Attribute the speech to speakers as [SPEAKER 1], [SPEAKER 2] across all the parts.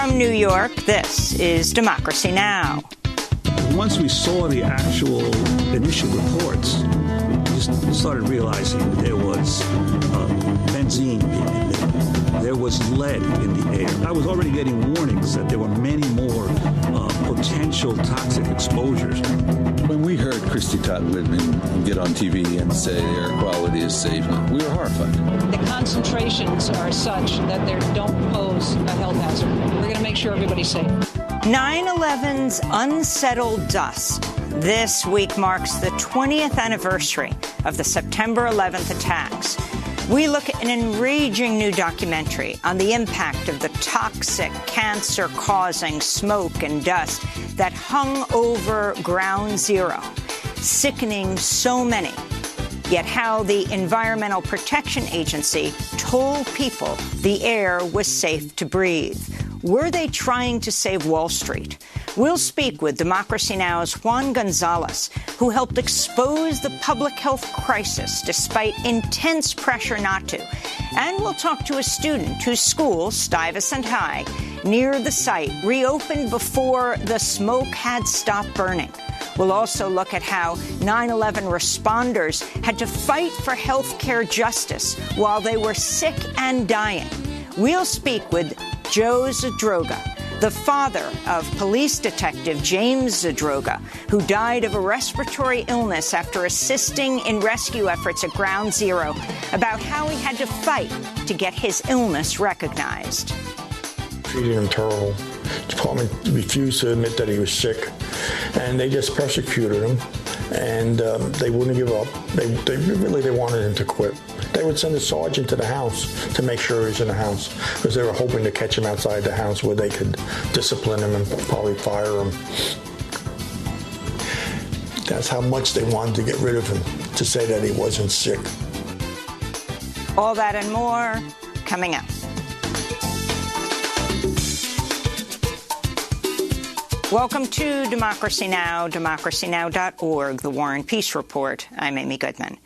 [SPEAKER 1] From New York, this is Democracy Now!
[SPEAKER 2] Once we saw the actual initial reports, we just started realizing that there was benzene in the air. There was lead in the air. I was already getting warnings that there were many more potential toxic exposures.
[SPEAKER 3] When we heard Christy Todd Whitman get on TV and say air quality is safe, we were horrified.
[SPEAKER 4] The concentrations are such that they don't pose a health hazard. We're going to make sure everybody's safe.
[SPEAKER 1] 9/11's Unsettled Dust. This week marks the 20th anniversary of the September 11th attacks. We look at an enraging new documentary on the impact of the toxic, cancer-causing smoke and dust that hung over Ground Zero, sickening so many, yet how the Environmental Protection Agency told people the air was safe to breathe. Were they trying to save Wall Street? We'll speak with Democracy Now!'s Juan Gonzalez, who helped expose the public health crisis despite intense pressure not to. And we'll talk to a student whose school, Stuyvesant High, near the site, reopened before the smoke had stopped burning. We'll also look at how 9/11 responders had to fight for health care justice while they were sick and dying. We'll speak with Joe Zadroga, the father of police detective James Zadroga, who died of a respiratory illness after assisting in rescue efforts at Ground Zero, about how he had to fight to get his illness recognized.
[SPEAKER 5] Treated him terrible. The department refused to admit that he was sick, and they just persecuted him, and they wouldn't give up. They wanted him to quit. They would send a sergeant to the house to make sure he was in the house, because they were hoping to catch him outside the house where they could discipline him and probably fire him. That's how much they wanted to get rid of him, to say that he wasn't sick.
[SPEAKER 1] All that and more coming up. Welcome to Democracy Now!, democracynow.org, The War and Peace Report. I'm Amy Goodman.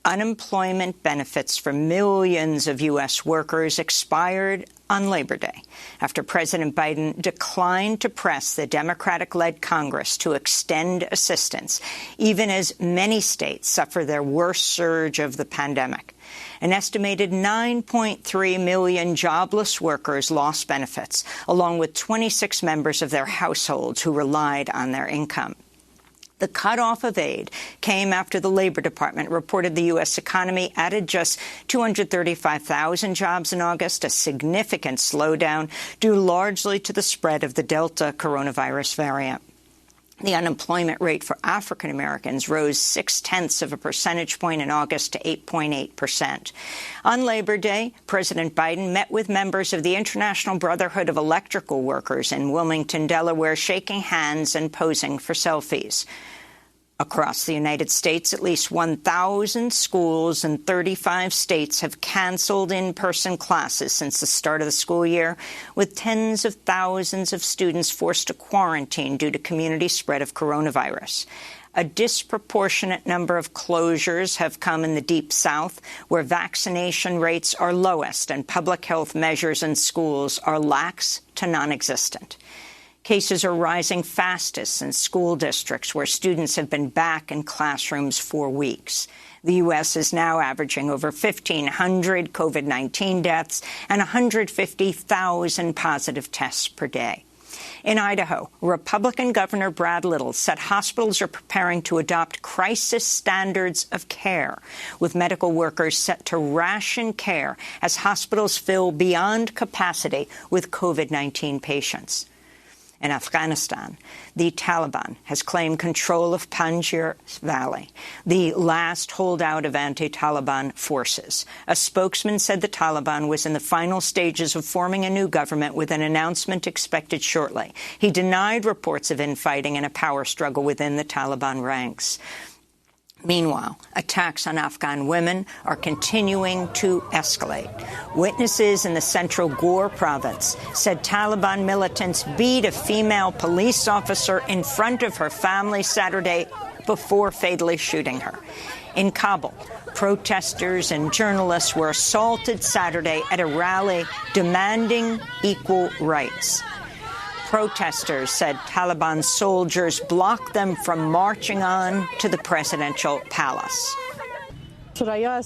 [SPEAKER 1] Unemployment benefits for millions of U.S. workers expired on Labor Day after President Biden declined to press the Democratic-led Congress to extend assistance, even as many states suffer their worst surge of the pandemic. An estimated 9.3 million jobless workers lost benefits, along with 26 members of their households who relied on their income. The cutoff of aid came after the Labor Department reported the U.S. economy added just 235,000 jobs in August, a significant slowdown due largely to the spread of the Delta coronavirus variant. The unemployment rate for African Americans rose 0.6 of a percentage point in August to 8.8%. On Labor Day, President Biden met with members of the International Brotherhood of Electrical Workers in Wilmington, Delaware, shaking hands and posing for selfies. Across the United States, at least 1,000 schools in 35 states have canceled in-person classes since the start of the school year, with tens of thousands of students forced to quarantine due to community spread of coronavirus. A disproportionate number of closures have come in the Deep South, where vaccination rates are lowest and public health measures in schools are lax to non-existent. Cases are rising fastest in school districts where students have been back in classrooms for weeks. The U.S. is now averaging over 1,500 COVID-19 deaths and 150,000 positive tests per day. In Idaho, Republican Governor Brad Little said hospitals are preparing to adopt crisis standards of care, with medical workers set to ration care as hospitals fill beyond capacity with COVID-19 patients. In Afghanistan, the Taliban has claimed control of Panjshir Valley, the last holdout of anti-Taliban forces. A spokesman said the Taliban was in the final stages of forming a new government, with an announcement expected shortly. He denied reports of infighting and a power struggle within the Taliban ranks. Meanwhile, attacks on Afghan women are continuing to escalate. Witnesses in the central Ghor province said Taliban militants beat a female police officer in front of her family Saturday before fatally shooting her. In Kabul, protesters and journalists were assaulted Saturday at a rally demanding equal rights. Protesters said Taliban soldiers blocked them from marching on to the presidential palace.
[SPEAKER 6] Together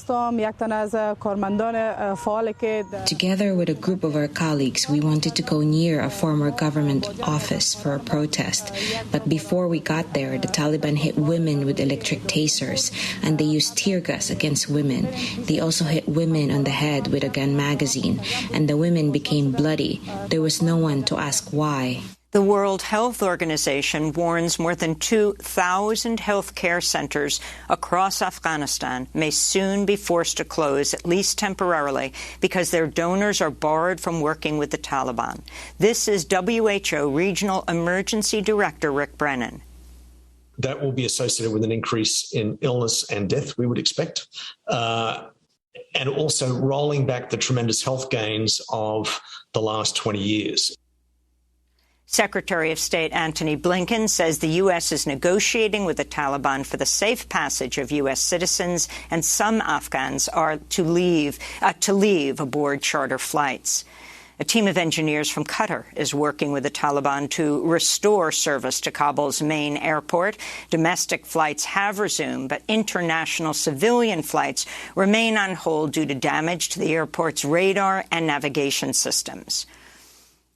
[SPEAKER 7] with a group of our colleagues, we wanted to go near a former government office for a protest. But before we got there, the Taliban hit women with electric tasers, and they used tear gas against women. They also hit women on the head with a gun magazine, and the women became bloody. There was no one to ask why.
[SPEAKER 1] The World Health Organization warns more than 2,000 health care centers across Afghanistan may soon be forced to close, at least temporarily, because their donors are barred from working with the Taliban. This is WHO Regional Emergency Director Rick Brennan.
[SPEAKER 8] That will be associated with an increase in illness and death, we would expect, and also rolling back the tremendous health gains of the last 20 years.
[SPEAKER 1] Secretary of State Antony Blinken says the U.S. is negotiating with the Taliban for the safe passage of U.S. citizens, and some Afghans are to leave aboard charter flights. A team of engineers from Qatar is working with the Taliban to restore service to Kabul's main airport. Domestic flights have resumed, but international civilian flights remain on hold due to damage to the airport's radar and navigation systems.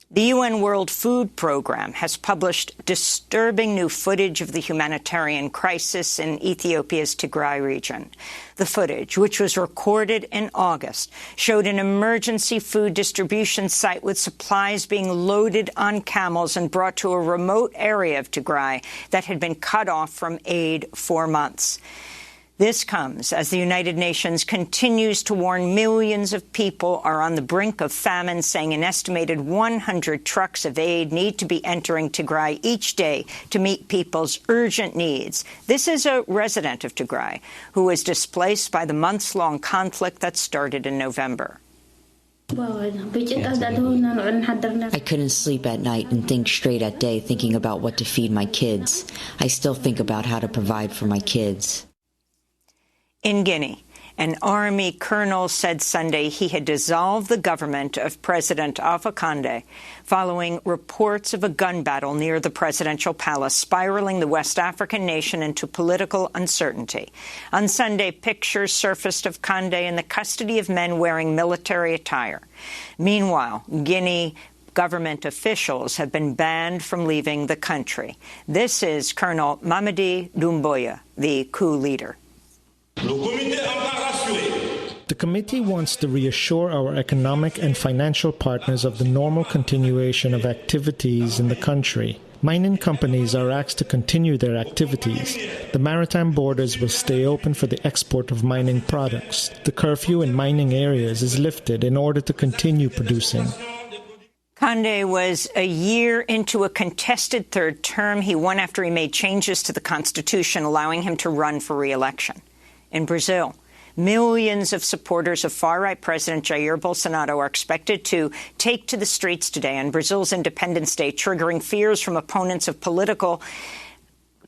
[SPEAKER 1] The UN World Food Programme has published disturbing new footage of the humanitarian crisis in Ethiopia's Tigray region. The footage, which was recorded in August, showed an emergency food distribution site with supplies being loaded on camels and brought to a remote area of Tigray that had been cut off from aid for months. This comes as the United Nations continues to warn millions of people are on the brink of famine, saying an estimated 100 trucks of aid need to be entering Tigray each day to meet people's urgent needs. This is a resident of Tigray who was displaced by the months-long conflict that started in November.
[SPEAKER 9] I
[SPEAKER 7] couldn't sleep at night and think straight at day, thinking about what to feed my kids. I still think about how to provide for my kids.
[SPEAKER 1] In Guinea, an army colonel said Sunday he had dissolved the government of President Alpha Condé following reports of a gun battle near the presidential palace, spiraling the West African nation into political uncertainty. On Sunday, pictures surfaced of Condé in the custody of men wearing military attire. Meanwhile, Guinea government officials have been banned from leaving the country. This is Colonel Mamadi Doumbouya, the coup leader.
[SPEAKER 10] The committee wants to reassure our economic and financial partners of the normal continuation of activities in the country. Mining companies are asked to continue their activities. The maritime borders will stay open for the export of mining products. The curfew in mining areas is lifted in order to continue producing.
[SPEAKER 1] Condé was a year into a contested third term. He won after he made changes to the Constitution, allowing him to run for re-election. In Brazil, millions of supporters of far-right President Jair Bolsonaro are expected to take to the streets today on Brazil's Independence Day, triggering fears from opponents of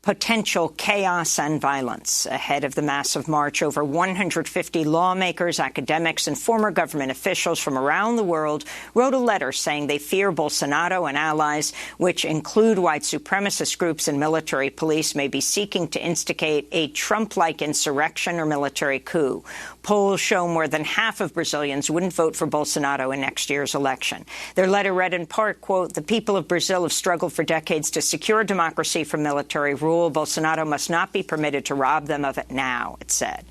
[SPEAKER 1] potential chaos and violence. Ahead of the massive march, over 150 lawmakers, academics, and former government officials from around the world wrote a letter saying they fear Bolsonaro and allies, which include white supremacist groups and military police, may be seeking to instigate a Trump-like insurrection or military coup. Polls show more than half of Brazilians wouldn't vote for Bolsonaro in next year's election. Their letter read in part, quote, "The people of Brazil have struggled for decades to secure democracy from military rule. Bolsonaro must not be permitted to rob them of it now," it said.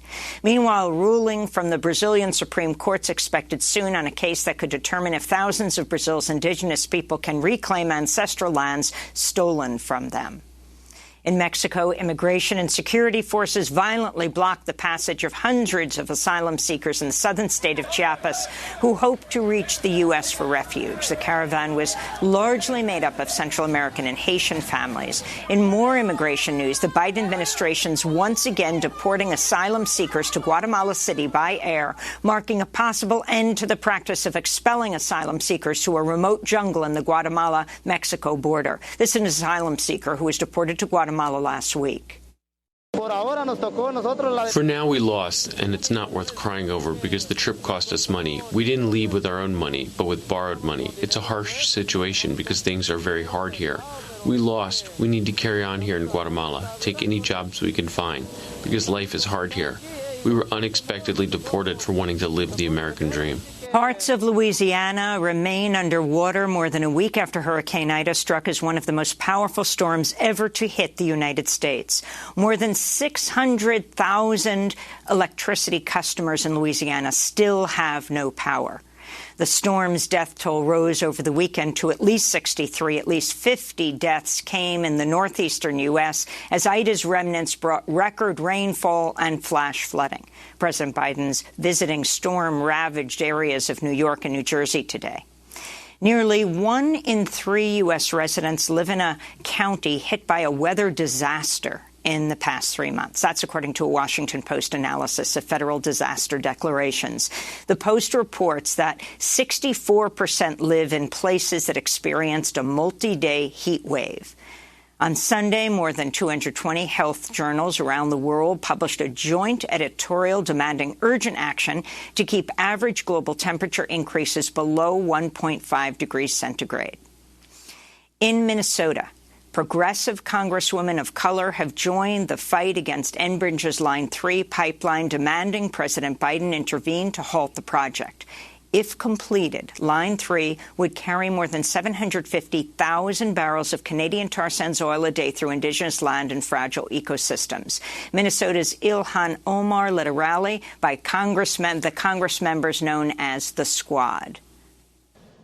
[SPEAKER 1] Meanwhile, ruling from the Brazilian Supreme Court's expected soon on a case that could determine if thousands of Brazil's indigenous people can reclaim ancestral lands stolen from them. In Mexico, immigration and security forces violently blocked the passage of hundreds of asylum seekers in the southern state of Chiapas who hoped to reach the U.S. for refuge. The caravan was largely made up of Central American and Haitian families. In more immigration news, the Biden administration's once again deporting asylum seekers to Guatemala City by air, marking a possible end to the practice of expelling asylum seekers to a remote jungle in the Guatemala-Mexico border. This is an asylum seeker who was deported to Guatemala last week.
[SPEAKER 9] For now, we lost, and it's not worth crying over because the trip cost us money. We didn't leave with our own money, but with borrowed money. It's a harsh situation because things are very hard here. We lost. We need to carry on here in Guatemala, take any jobs we can find, because life is hard here. We were unexpectedly deported for wanting to live the American dream.
[SPEAKER 1] Parts of Louisiana remain underwater more than a week after Hurricane Ida struck as one of the most powerful storms ever to hit the United States. More than 600,000 electricity customers in Louisiana still have no power. The storm's death toll rose over the weekend to at least 63. At least 50 deaths came in the northeastern U.S. as Ida's remnants brought record rainfall and flash flooding. President Biden's visiting storm-ravaged areas of New York and New Jersey today. Nearly 1 in 3 U.S. residents live in a county hit by a weather disaster in the past 3 months. That's according to a Washington Post analysis of federal disaster declarations. The Post reports that 64% live in places that experienced a multi-day heat wave. On Sunday, more than 220 health journals around the world published a joint editorial demanding urgent action to keep average global temperature increases below 1.5 degrees centigrade. In Minnesota, progressive congresswomen of color have joined the fight against Enbridge's Line 3 pipeline, demanding President Biden intervene to halt the project. If completed, Line 3 would carry more than 750,000 barrels of Canadian tar sands oil a day through indigenous land and fragile ecosystems. Minnesota's Ilhan Omar led a rally by the Congress members known as the Squad.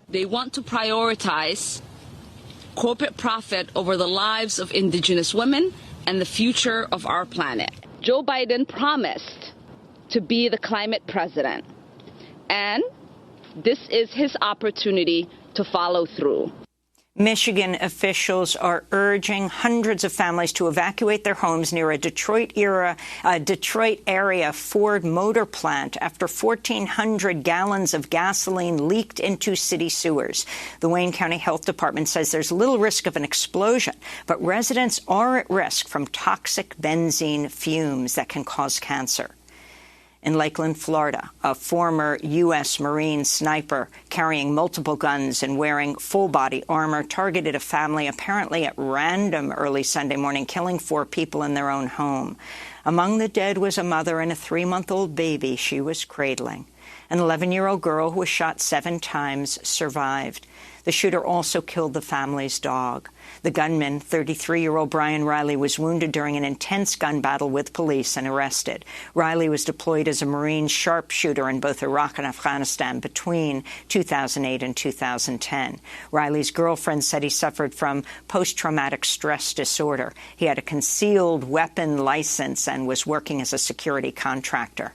[SPEAKER 11] They want to prioritize corporate profit over the lives of indigenous women and the future of our planet. Joe Biden promised to be the climate president, and this is his opportunity to follow through.
[SPEAKER 1] Michigan officials are urging hundreds of families to evacuate their homes near a Detroit area Ford motor plant after 1,400 gallons of gasoline leaked into city sewers. The Wayne County Health Department says there's little risk of an explosion, but residents are at risk from toxic benzene fumes that can cause cancer. In Lakeland, Florida, a former U.S. Marine sniper carrying multiple guns and wearing full-body armor targeted a family apparently at random early Sunday morning, killing 4 people in their own home. Among the dead was a mother and a 3-month-old baby she was cradling. An 11-year-old girl who was shot 7 times survived. The shooter also killed the family's dog. The gunman, 33-year-old Brian Riley, was wounded during an intense gun battle with police and arrested. Riley was deployed as a Marine sharpshooter in both Iraq and Afghanistan between 2008 and 2010. Riley's girlfriend said he suffered from post-traumatic stress disorder. He had a concealed weapon license and was working as a security contractor.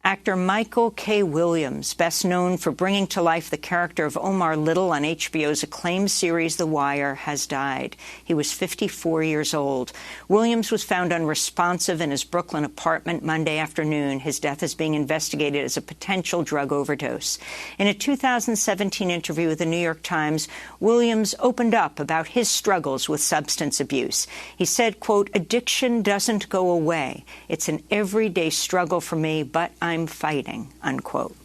[SPEAKER 1] Actor Michael K. Williams, best known for bringing to life the character of Omar Little on HBO's acclaimed series The Wire, has died. He was 54 years old. Williams was found unresponsive in his Brooklyn apartment Monday afternoon. His death is being investigated as a potential drug overdose. In a 2017 interview with the New York Times, Williams opened up about his struggles with substance abuse. He said, quote, "Addiction doesn't go away. It's an everyday struggle for me, but I'm fighting," unquote.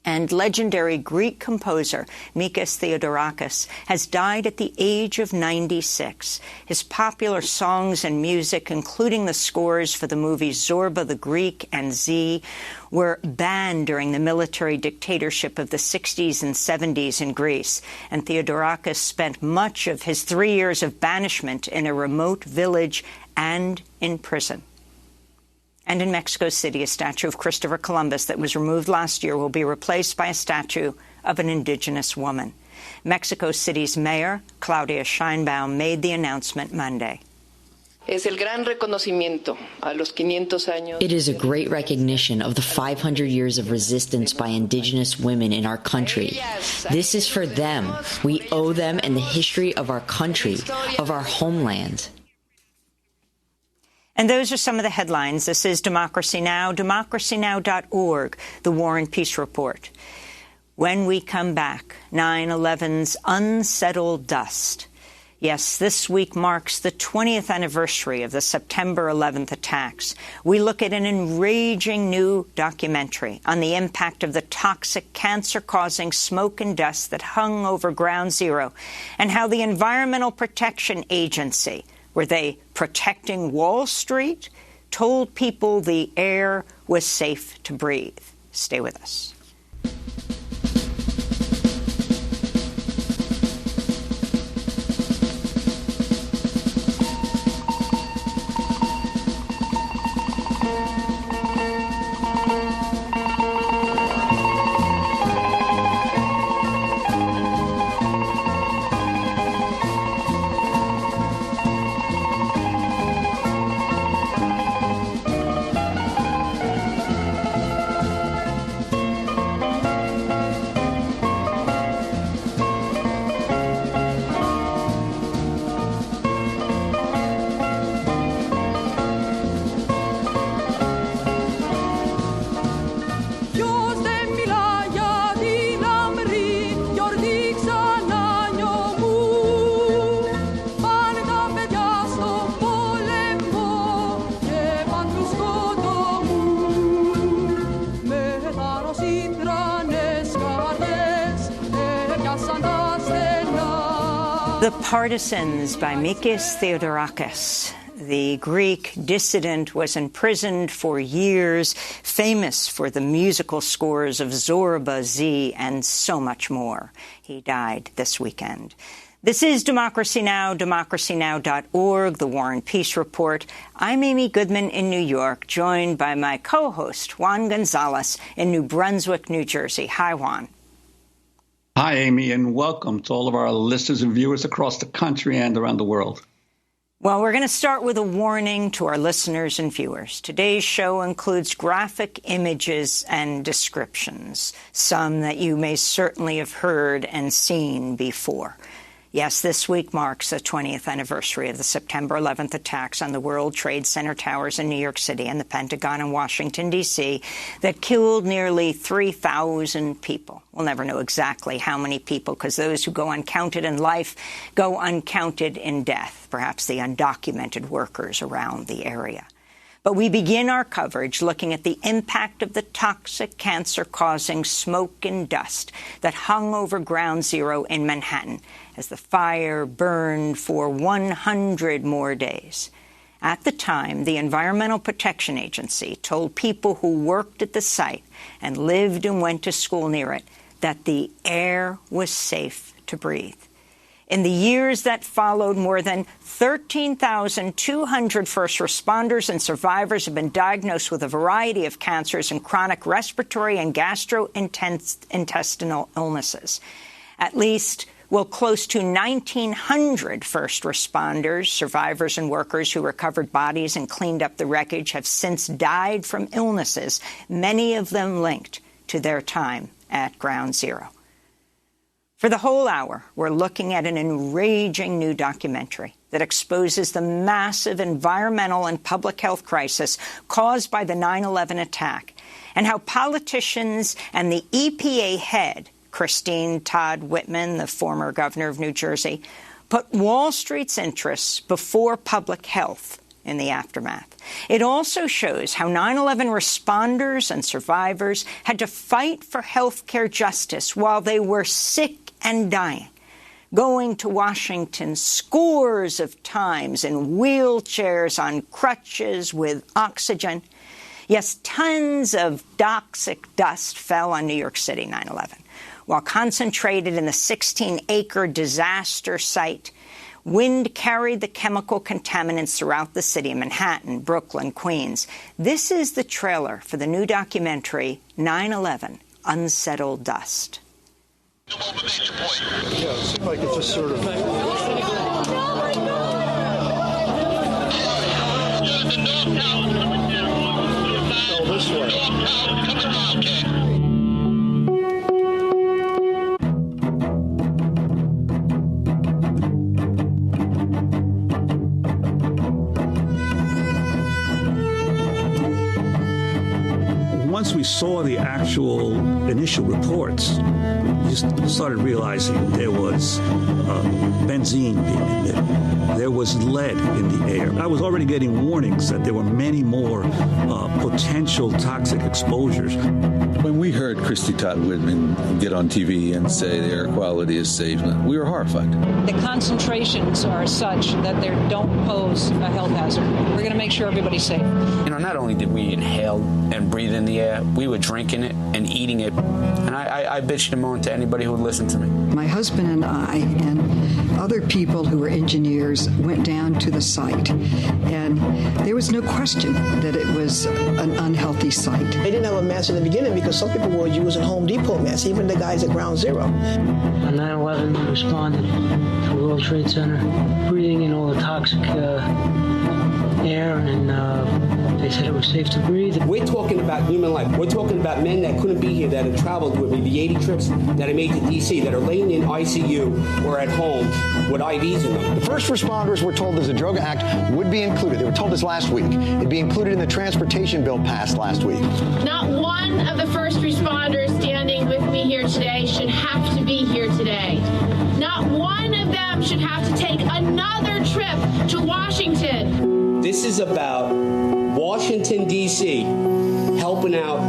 [SPEAKER 1] And legendary Greek composer Mikis Theodorakis has died at the age of 96. His popular songs and music, including the scores for the movies Zorba the Greek and Z, were banned during the military dictatorship of the 60s and 70s in Greece. And Theodorakis spent much of his 3 years of banishment in a remote village and in prison. And in Mexico City, a statue of Christopher Columbus that was removed last year will be replaced by a statue of an indigenous woman. Mexico City's mayor, Claudia Sheinbaum, made the announcement Monday.
[SPEAKER 12] It is a great recognition of the 500 years of resistance by indigenous women in our country. This is for them. We owe them and the history of our country, of our homeland.
[SPEAKER 1] And those are some of the headlines. This is Democracy Now!, democracynow.org, the War and Peace Report. When we come back, 9/11's unsettled dust. Yes, this week marks the 20th anniversary of the September 11th attacks. We look at an enraging new documentary on the impact of the toxic, cancer-causing smoke and dust that hung over Ground Zero, and how the Environmental Protection Agency, were they protecting Wall Street, told people the air was safe to breathe. Stay with us. The Partisans by Mikis Theodorakis. The Greek dissident was imprisoned for years, famous for the musical scores of Zorba, Z, and so much more. He died this weekend. This is Democracy Now!, democracynow.org, the War and Peace Report. I'm Amy Goodman in New York, joined by my co-host, Juan Gonzalez, in New Brunswick, New Jersey. Hi, Juan.
[SPEAKER 2] Hi, Amy, and welcome to all of our listeners and viewers across the country and around the world.
[SPEAKER 1] Well, we're going to start with a warning to our listeners and viewers. Today's show includes graphic images and descriptions, some that you may certainly have heard and seen before. Yes, this week marks the 20th anniversary of the September 11th attacks on the World Trade Center towers in New York City and the Pentagon in Washington, D.C., that killed nearly 3,000 people. We'll never know exactly how many people, because those who go uncounted in life go uncounted in death, perhaps the undocumented workers around the area. But we begin our coverage looking at the impact of the toxic, cancer-causing smoke and dust that hung over Ground Zero in Manhattan as the fire burned for 100 more days. At the time, the Environmental Protection Agency told people who worked at the site and lived and went to school near it that the air was safe to breathe. In the years that followed, more than 13,200 first responders and survivors have been diagnosed with a variety of cancers and chronic respiratory and gastrointestinal illnesses. At least, close to 1,900 first responders, survivors, and workers who recovered bodies and cleaned up the wreckage have since died from illnesses, many of them linked to their time at Ground Zero. For the whole hour, we're looking at an enraging new documentary that exposes the massive environmental and public health crisis caused by the 9/11 attack, and how politicians and the EPA head, Christine Todd Whitman, the former governor of New Jersey, put Wall Street's interests before public health in the aftermath. It also shows how 9/11 responders and survivors had to fight for health care justice while they were sick and dying, going to Washington scores of times in wheelchairs, on crutches, with oxygen. Yes, tons of toxic dust fell on New York City 9/11. While concentrated in the 16-acre disaster site, wind carried the chemical contaminants throughout the city of Manhattan, Brooklyn, Queens. This is the trailer for the new documentary, 9/11, Unsettled Dust.
[SPEAKER 13] Yeah, it seemed like it just sort of... Go this way.
[SPEAKER 2] Once we saw the actual initial reports, you just started realizing there was benzene being emitted. There was lead in the air. I was already getting warnings that there were many more potential toxic exposures.
[SPEAKER 3] When we heard Christy Todd Whitman get on TV and say the air quality is safe, we were horrified.
[SPEAKER 4] The concentrations are such that they don't pose a health hazard. We're going to make sure everybody's safe.
[SPEAKER 14] You know, not only did we inhale and breathe in the air, we were drinking it and eating it. And I bitched and moaned to anybody who would listen to me.
[SPEAKER 15] My husband and I and other people who were engineers went down to the site, and there was no question that it was an unhealthy site.
[SPEAKER 16] They didn't have a mask in the beginning because some people were using Home Depot masks, even the guys at Ground Zero.
[SPEAKER 17] On 9/11, we responded to the World Trade Center, breathing in all the toxic air, and they said it was safe to breathe.
[SPEAKER 18] We're talking about human life. We're talking about men that couldn't be here, that have traveled with me, the 80 trips that I made to D.C., that are laying in ICU or at home with IVs in them.
[SPEAKER 19] The first responders were told the Droga Act would be included. They were told this last week. It'd be included in the transportation bill passed last week.
[SPEAKER 20] Not one of the first responders standing with me here today should have to be here today. Not one of them should have to take another trip to Washington.
[SPEAKER 18] This is about Washington, D.C., helping out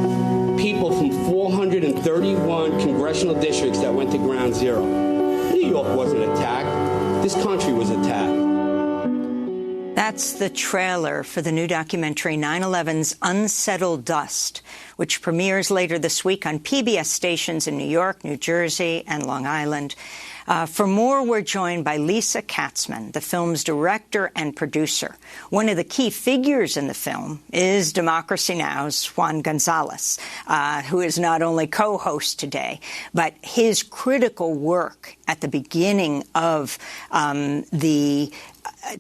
[SPEAKER 18] people from 431 congressional districts that went to Ground Zero. New York wasn't attacked. This country was attacked.
[SPEAKER 1] That's the trailer for the new documentary 9/11's Unsettled Dust, which premieres later this week on PBS stations in New York, New Jersey, and Long Island. For more, we're joined by Lisa Katzman, the film's director and producer. One of the key figures in the film is Democracy Now!'s Juan Gonzalez, who is not only co-host today, but his critical work at the beginning of the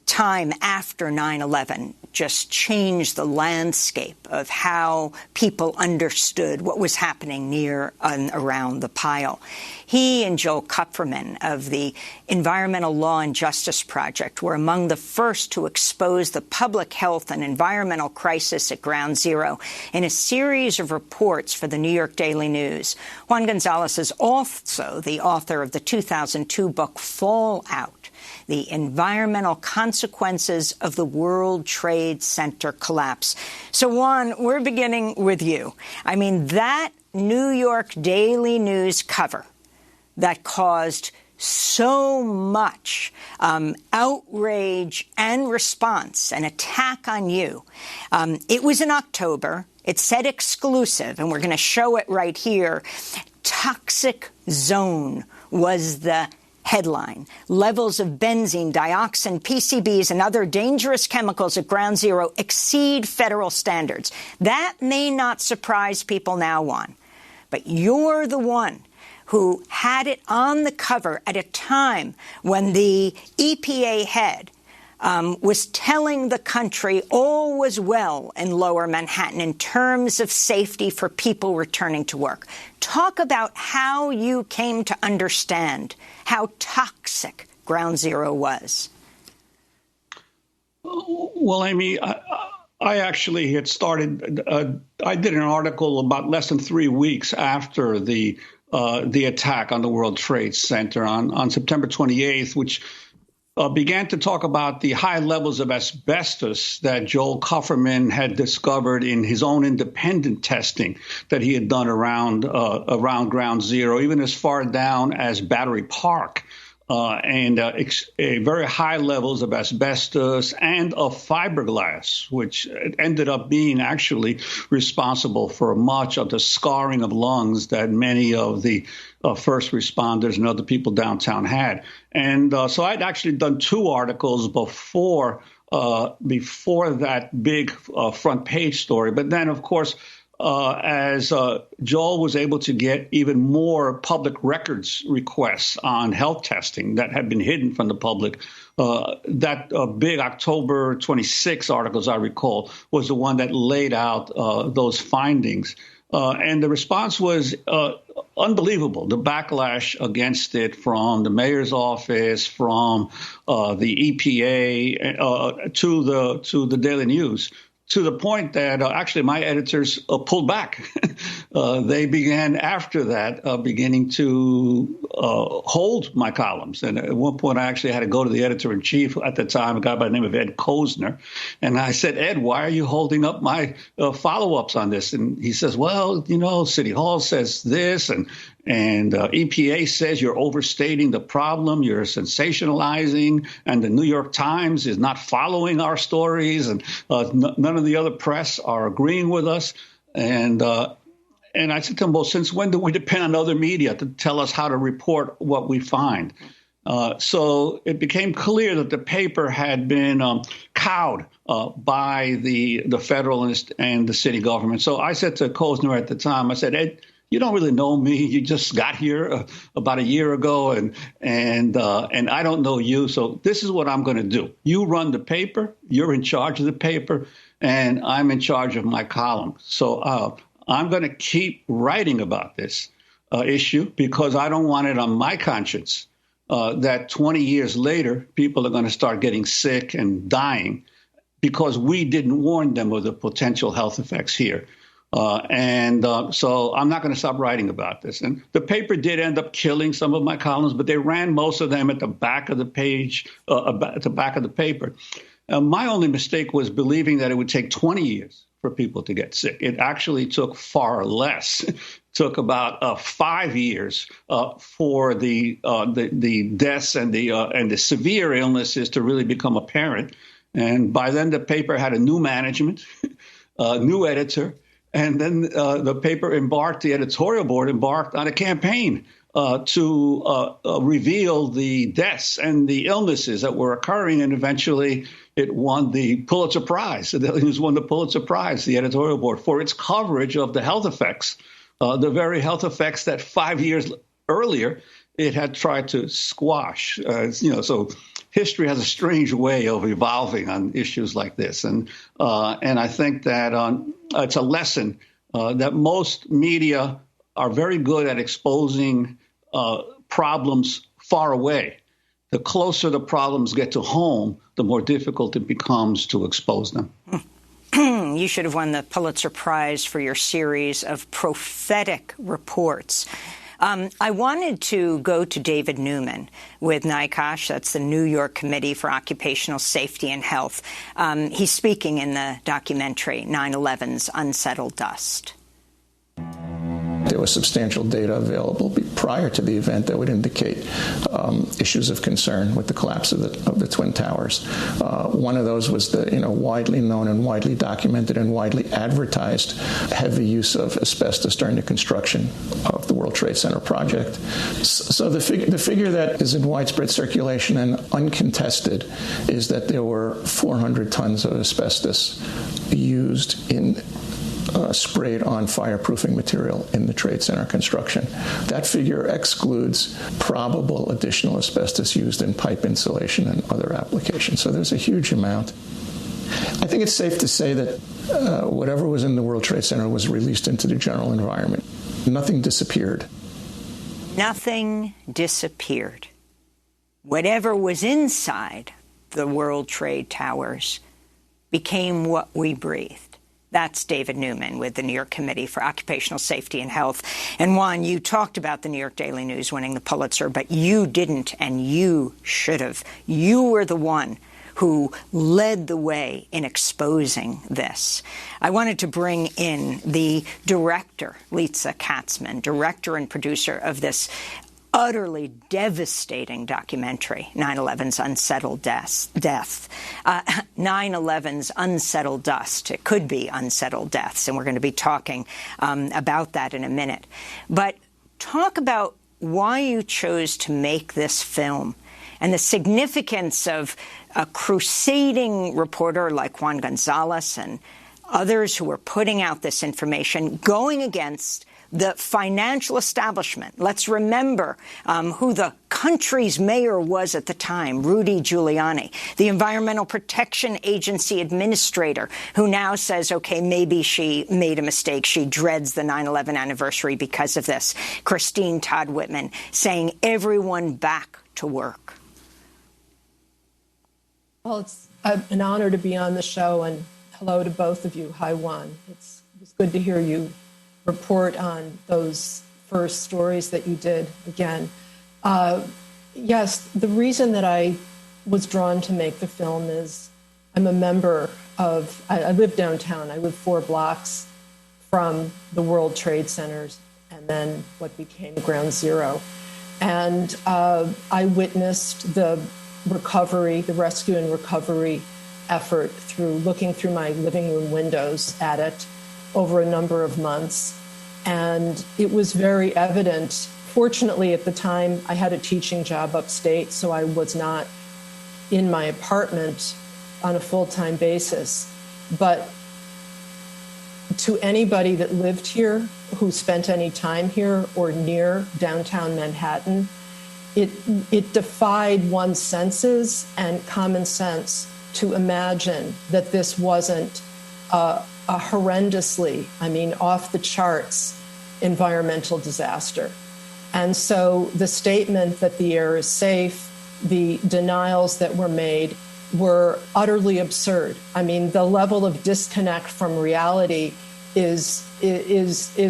[SPEAKER 1] time after 9/11 just changed the landscape of how people understood what was happening near and around the pile. He and Joel Kupferman of the Environmental Law and Justice Project were among the first to expose the public health and environmental crisis at Ground Zero in a series of reports for the New York Daily News. Juan Gonzalez is also the author of the 2002 book Fallout: The Environmental Consequences of the World Trade Center Collapse. So, Juan, we're beginning with you. I mean, that New York Daily News cover that caused so much outrage and response and attack on you. It was in October. It said exclusive, and we're going to show it right here. Toxic Zone was the headline. Levels of benzene, dioxin, PCBs, and other dangerous chemicals at Ground Zero exceed federal standards. That may not surprise people now, Juan, but you're the one who had it on the cover at a time when the EPA head was telling the country all was well in Lower Manhattan in terms of safety for people returning to work. Talk about how you came to understand how toxic Ground Zero was.
[SPEAKER 2] Well, Amy, I actually had started, I did an article about less than 3 weeks after the attack on the World Trade Center on September 28th, which began to talk about the high levels of asbestos that Joel Kupferman had discovered in his own independent testing that he had done around Ground Zero, even as far down as Battery Park. And very high levels of asbestos and of fiberglass, which ended up being actually responsible for much of the scarring of lungs that many of the first responders and other people downtown had. And so I'd actually done 2 articles before that big front page story. But then, of course, as Joel was able to get even more public records requests on health testing that had been hidden from the public, that big October 26 article, as I recall, was the one that laid out those findings. And the response was unbelievable. The backlash against it from the mayor's office, from the EPA, to the Daily News, to the point that actually my editors pulled back. They began after that beginning to hold my columns. And at one point, I actually had to go to the editor-in-chief at the time, a guy by the name of Ed Kozner. And I said, Ed, why are you holding up my follow-ups on this? And he says, well, you know, City Hall says this, and EPA says you're overstating the problem, you're sensationalizing, and the New York Times is not following our stories, and none of the other press are agreeing with us. And I said to him, well, since when do we depend on other media to tell us how to report what we find? So it became clear that the paper had been cowed by the federal and the city government. So I said to Kozner at the time, I said, Ed, you don't really know me. You just got here about a year ago, and I don't know you. So this is what I'm going to do. You run the paper. You're in charge of the paper, and I'm in charge of my column. So I'm going to keep writing about this issue because I don't want it on my conscience that 20 years later, people are going to start getting sick and dying because we didn't warn them of the potential health effects here. So I'm not going to stop writing about this. And the paper did end up killing some of my columns, but they ran most of them at the back of the page, at the back of the paper. My only mistake was believing that it would take 20 years for people to get sick. It actually took far less. It took about 5 years for the deaths and the severe illnesses to really become apparent. And by then, the paper had a new management, new editor. And then the editorial board embarked on a campaign to reveal the deaths and the illnesses that were occurring. And eventually it won the Pulitzer Prize. The Daily News won the Pulitzer Prize, the editorial board, for its coverage of the health effects, the very health effects that 5 years earlier it had tried to squash. So history has a strange way of evolving on issues like this. And I think that it's a lesson that most media are very good at exposing problems far away. The closer the problems get to home, the more difficult it becomes to expose them.
[SPEAKER 1] You should have won the Pulitzer Prize for your series of prophetic reports. I wanted to go to David Newman with NICOSH, that's the New York Committee for Occupational Safety and Health. He's speaking in the documentary 9/11's Unsettled Dust.
[SPEAKER 21] There was substantial data available prior to the event that would indicate issues of concern with the collapse of the Twin Towers. One of those was the widely known and widely documented and widely advertised heavy use of asbestos during the construction of the World Trade Center project. So the figure that is in widespread circulation and uncontested is that there were 400 tons of asbestos used in sprayed on fireproofing material in the Trade Center construction. That figure excludes probable additional asbestos used in pipe insulation and other applications. So there's a huge amount. I think it's safe to say that whatever was in the World Trade Center was released into the general environment. Nothing disappeared.
[SPEAKER 1] Nothing disappeared. Whatever was inside the World Trade Towers became what we breathed. That's David Newman with the New York Committee for Occupational Safety and Health. And Juan, you talked about the New York Daily News winning the Pulitzer, but you didn't, and you should have. You were the one who led the way in exposing this. I wanted to bring in the director, Lisa Katzman, director and producer of this utterly devastating documentary, 9/11's Unsettled Death. 9/11's Unsettled Dust. It could be Unsettled Deaths, and we're going to be talking about that in a minute. But talk about why you chose to make this film and the significance of a crusading reporter like Juan Gonzalez and others who were putting out this information, going against the financial establishment. Let's remember who the country's mayor was at the time, Rudy Giuliani, the Environmental Protection Agency administrator, who now says, okay, maybe she made a mistake. She dreads the 9/11 anniversary because of this. Christine Todd Whitman saying everyone back to work.
[SPEAKER 6] Well, it's an honor to be on the show, and hello to both of you. Hi, Juan. It's good to hear you report on those first stories that you did again. Yes, the reason that I was drawn to make the film is I'm a member of, I live downtown. I live 4 blocks from the World Trade Centers and then what became Ground Zero. And I witnessed the recovery, the rescue and recovery effort through looking through my living room windows at it over a number of months. And it was very evident. Fortunately, at the time, I had a teaching job upstate, so I was not in my apartment on a full-time basis. But to anybody that lived here, who spent any time here or near downtown Manhattan, it defied one's senses and common sense to imagine that this wasn't a horrendously, off the charts environmental disaster. And so the statement that the air is safe, the denials that were made were utterly absurd. The level of disconnect from reality is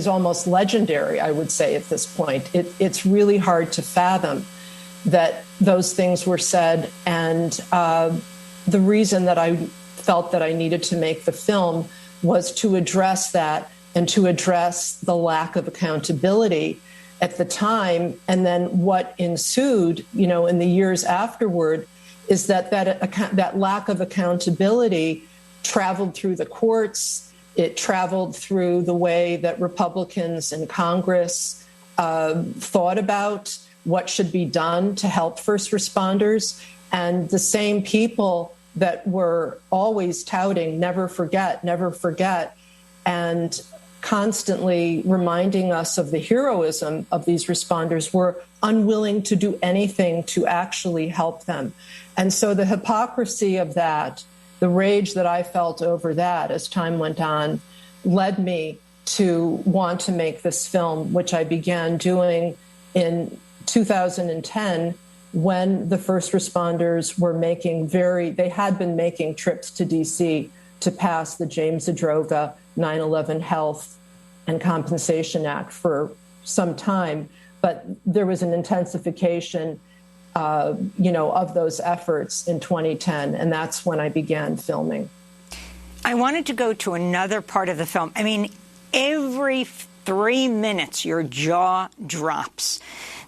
[SPEAKER 6] almost legendary, I would say, at this point. It's really hard to fathom that those things were said. And the reason that I felt that I needed to make the film was to address that and to address the lack of accountability at the time. And then what ensued, in the years afterward, is that lack of accountability traveled through the courts. It traveled through the way that Republicans in Congress thought about what should be done to help first responders. And the same people that were always touting, never forget, and constantly reminding us of the heroism of these responders were unwilling to do anything to actually help them. And so the hypocrisy of that, the rage that I felt over that as time went on, led me to want to make this film, which I began doing in 2010 when the first responders were they had been making trips to D.C. to pass the James Zadroga 9/11 Health and Compensation Act for some time. But there was an intensification of those efforts in 2010, and that's when I began filming.
[SPEAKER 1] I wanted to go to another part of the film. Every 3 minutes, your jaw drops.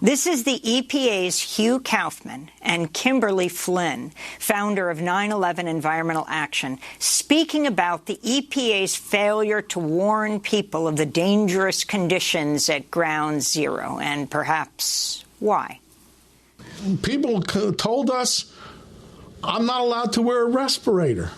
[SPEAKER 1] This is the EPA's Hugh Kaufman and Kimberly Flynn, founder of 9/11 Environmental Action, speaking about the EPA's failure to warn people of the dangerous conditions at Ground Zero, and perhaps why.
[SPEAKER 5] People told us I'm not allowed to wear a respirator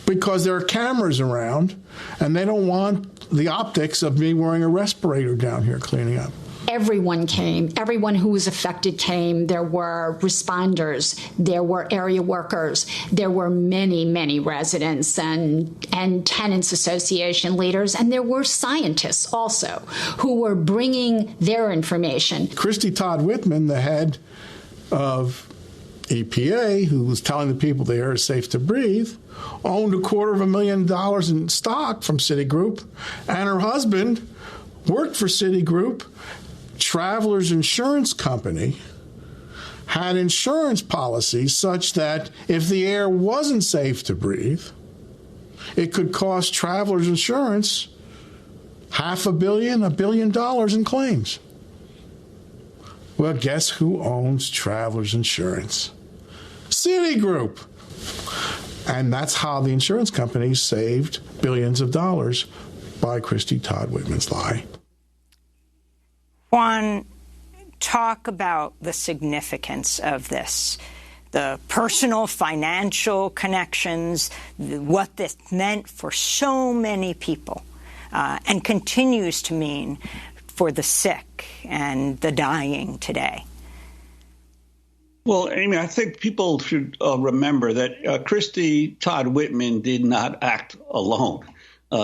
[SPEAKER 5] because there are cameras around and they don't want the optics of me wearing a respirator down here cleaning up.
[SPEAKER 22] Everyone came. Everyone who was affected came. There were responders. There were area workers. There were many, many residents and tenants association leaders. And there were scientists also who were bringing their information.
[SPEAKER 5] Christy Todd Whitman, the head of EPA, who was telling the people the air is safe to breathe, owned $250,000 in stock from Citigroup, and her husband worked for Citigroup. Travelers Insurance Company had insurance policies such that if the air wasn't safe to breathe, it could cost Travelers Insurance $500 million, $1 billion in claims. Well, guess who owns Travelers Insurance? Citigroup. And that's how the insurance companies saved billions of dollars by Christy Todd Whitman's lie.
[SPEAKER 1] Juan, talk about the significance of this, the personal, financial connections, what this meant for so many people, and continues to mean for the sick and the dying today.
[SPEAKER 2] Well, Amy, I think people should remember that Christy Todd Whitman did not act alone.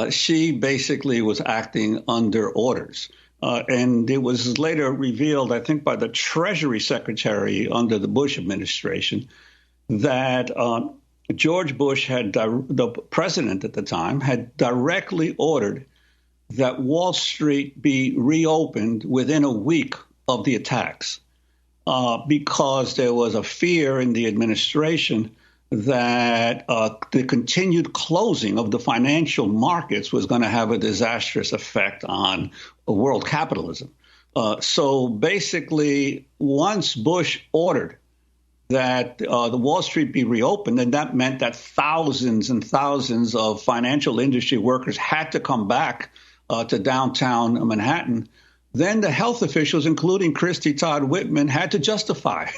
[SPEAKER 2] She basically was acting under orders. And it was later revealed, I think, by the Treasury Secretary under the Bush administration that George Bush the president at the time, had directly ordered that Wall Street be reopened within a week of the attacks because there was a fear in the administration that the continued closing of the financial markets was going to have a disastrous effect on world capitalism. So basically, once Bush ordered that the Wall Street be reopened, and that meant that thousands and thousands of financial industry workers had to come back to downtown Manhattan, then the health officials, including Christy Todd Whitman, had to justify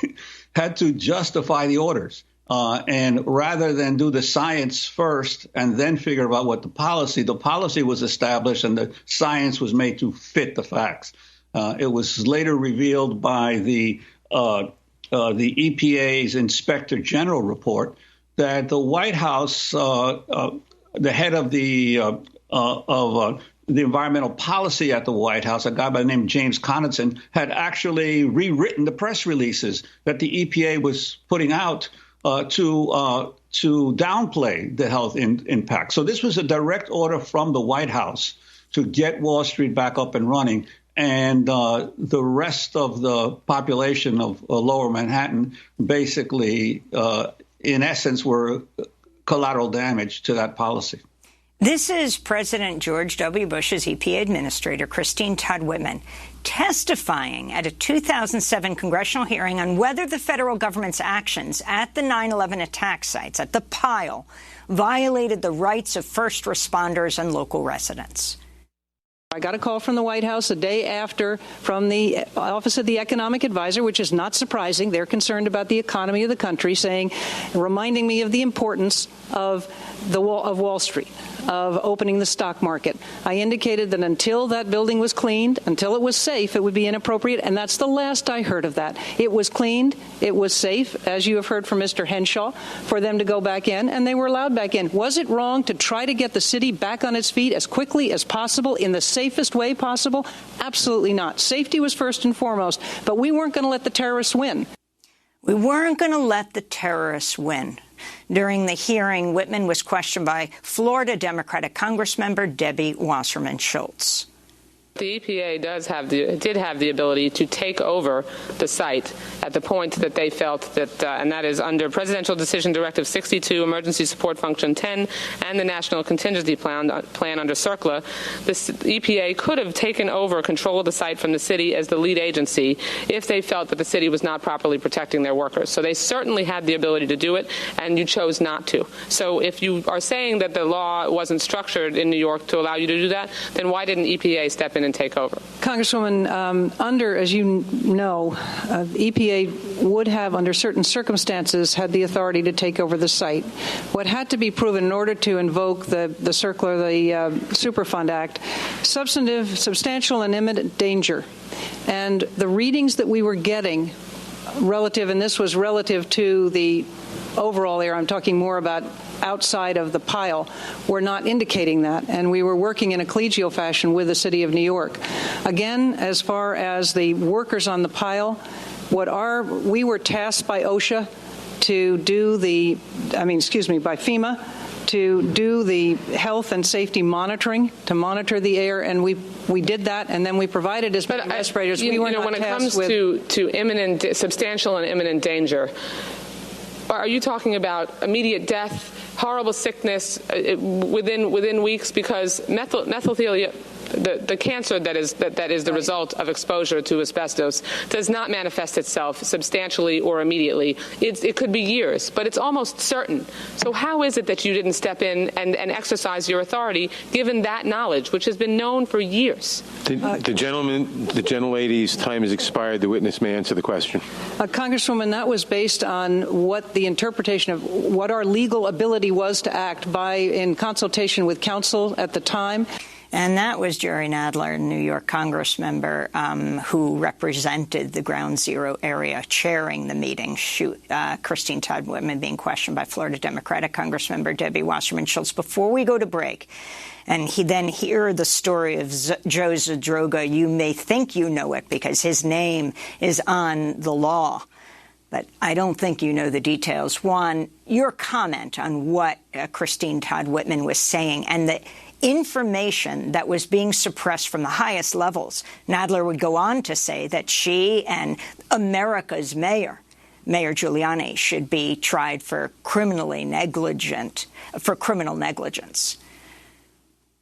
[SPEAKER 2] the orders. And rather than do the science first and then figure out what the policy was established and the science was made to fit the facts. It was later revealed by the EPA's Inspector General report that the White House, the head of the environmental policy at the White House, a guy by the name of James Connaughton, had actually rewritten the press releases that the EPA was putting out to downplay the health impact. So this was a direct order from the White House to get Wall Street back up and running. And the rest of the population of lower Manhattan basically, in essence, were collateral damage to that policy.
[SPEAKER 1] This is President George W. Bush's EPA Administrator, Christine Todd Whitman, testifying at a 2007 congressional hearing on whether the federal government's actions at the 9/11 attack sites at the Pile violated the rights of first responders and local residents.
[SPEAKER 4] I got a call from the White House a day after from the Office of the Economic Advisor, which is not surprising. They're concerned about the economy of the country, reminding me of the importance of Wall Street, of opening the stock market. I indicated that until that building was cleaned, until it was safe, it would be inappropriate, and that's the last I heard of that. It was cleaned, it was safe, as you have heard from Mr. Henshaw, for them to go back in, and they were allowed back in. Was it wrong to try to get the city back on its feet as quickly as possible in the safest way possible? Absolutely not. Safety was first and foremost, but we weren't going to let the terrorists win.
[SPEAKER 1] We weren't going to let the terrorists win. During the hearing, Whitman was questioned by Florida Democratic Congressmember Debbie Wasserman Schultz.
[SPEAKER 7] The EPA did have the ability to take over the site at the point that they felt that, and that is under Presidential Decision Directive 62, Emergency Support Function 10, and the National Contingency Plan under CERCLA. The EPA could have taken over control of the site from the city as the lead agency if they felt that the city was not properly protecting their workers. So they certainly had the ability to do it, and you chose not to. So if you are saying that the law wasn't structured in New York to allow you to do that, then why didn't EPA step in and take over?
[SPEAKER 4] Congresswoman, as you know, EPA would have, under certain circumstances, had the authority to take over the site. What had to be proven in order to invoke the CERCLA, the Superfund Act, substantial and imminent danger. And the readings that we were getting and this was relative to the overall area, I'm talking more about outside of the Pile, were not indicating that. And we were working in a collegial fashion with the city of New York. Again, as far as the workers on the Pile, we were tasked by OSHA to do by FEMA, to do the health and safety monitoring, to monitor the air, and we did that, and then we provided as many respirators. We were not
[SPEAKER 7] when it
[SPEAKER 4] tasked
[SPEAKER 7] comes to substantial and imminent danger, are you talking about immediate death, horrible sickness within weeks? Because mesothelioma, the cancer that is the result of exposure to asbestos, does not manifest itself substantially or immediately. It could be years, but it's almost certain. So how is it that you didn't step in and exercise your authority, given that knowledge, which has been known for years?
[SPEAKER 8] The gentlelady's time has expired. The witness may answer the question.
[SPEAKER 4] Congresswoman, that was based on what the interpretation of what our legal ability was to act in consultation with counsel at the time.
[SPEAKER 1] And that was Jerry Nadler, New York Congress member who represented the Ground Zero area, chairing the meeting. Christine Todd Whitman being questioned by Florida Democratic Congressmember Debbie Wasserman Schultz. Before we go to break, and then hear the story of Joe Zadroga, you may think you know it because his name is on the law. but I don't think you know the details. Juan, your comment on what Christine Todd Whitman was saying and the information that was being suppressed from the highest levels. Nadler would go on to say that she and America's Mayor Giuliani, should be tried for criminal negligence.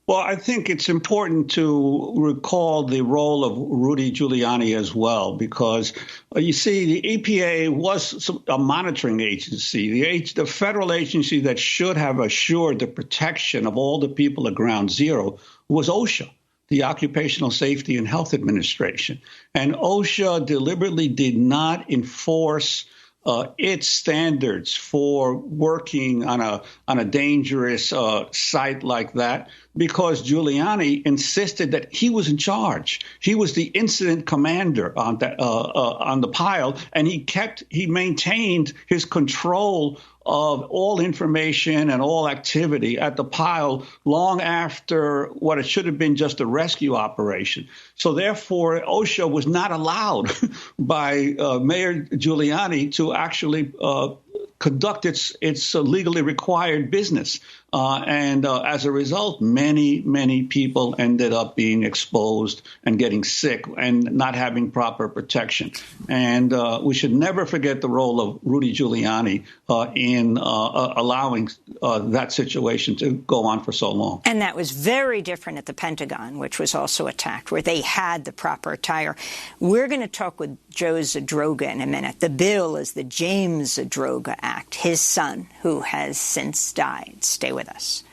[SPEAKER 9] Well, I think it's important to recall the role of Rudy Giuliani as well, because you see, the EPA was a monitoring agency, the federal agency that should have assured the protection of all the people at Ground Zero was OSHA, the Occupational Safety and Health Administration. And OSHA deliberately did not enforce its standards for working on a dangerous site like that, because Giuliani insisted that he was in charge. He was the incident commander on the pile, and he maintained his control of all information and all activity at the pile long after what it should have been just a rescue operation. So therefore, OSHA was not allowed by Mayor Giuliani to actually conduct its legally required business. And as a result, many people ended up being exposed and getting sick and not having proper protection. And we should never forget the role of Rudy Giuliani in allowing that situation to go on for so long.
[SPEAKER 1] And that was very different at the Pentagon, which was also attacked, where they had the proper attire. We're going to talk with Joe Zadroga in a minute. The bill is the James Zadroga Act, his son, who has since died. Stay with us.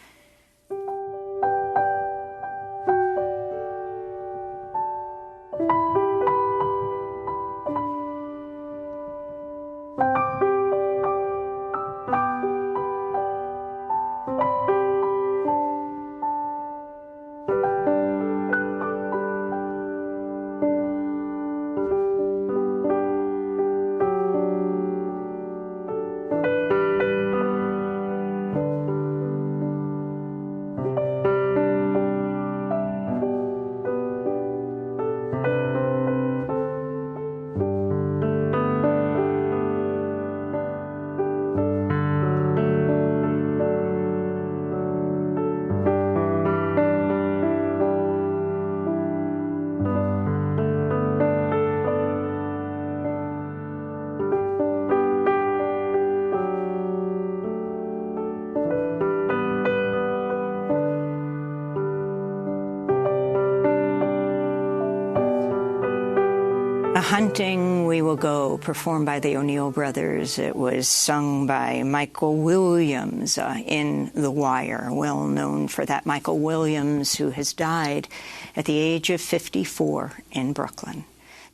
[SPEAKER 1] A Hunting We Will Go, performed by the O'Neill Brothers. It was sung by Michael Williams in The Wire, well known for that. Michael Williams, who has died at the age of 54 in Brooklyn.